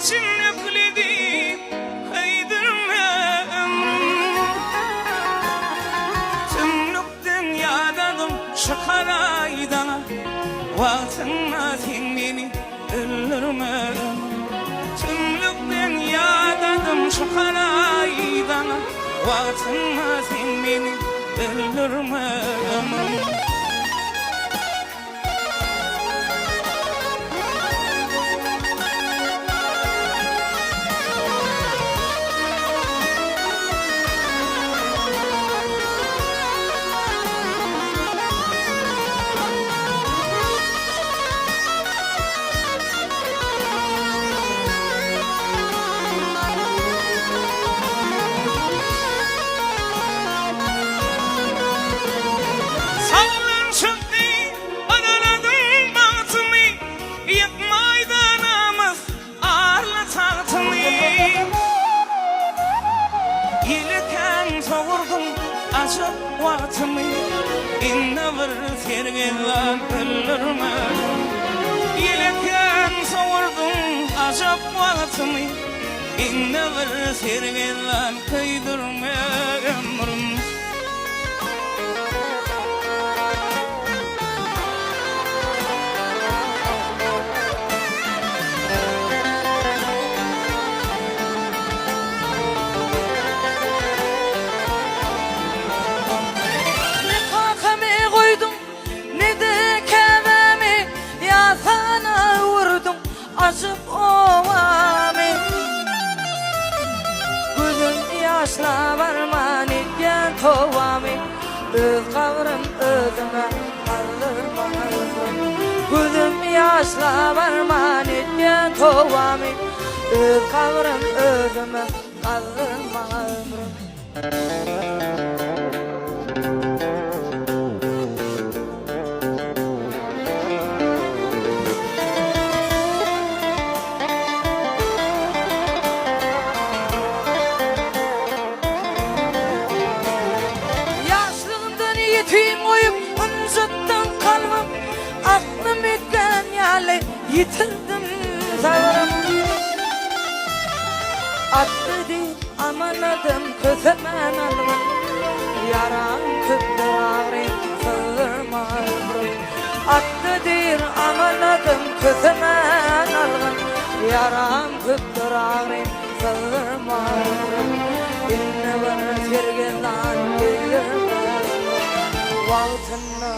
için öpledim kaydırma ömrüm. Tümlük dünyadadım şu karaydana, vaktınla sen beni öldürme. Tümlük dünyadadım şu karaydana, vaktınla sen beni öldürme. Acıp vaktimi inne bir sergeden öldürme. Yelken savurdum acıp vaktimi inne bir sergeden kıydırma ömrüm. Acıp ovami gözüm yaşla varman etken tovami, öz kavrım özüme kaldırma. Gözüm yaşla varman etken tovami, öz kavrım özüme kaldırma. Yetim oyup unuttun kalbim, aklım etken yerle yitirdim zavrım. Attı değil amanadım kösemen algın, yaran küttür ağrıyım sığırma ömrüm. Attı değil amanadım kösemen algın, yaran küttür ağrıyım sığırma ömrüm. İnne var sergeden kıydırma, vaktınla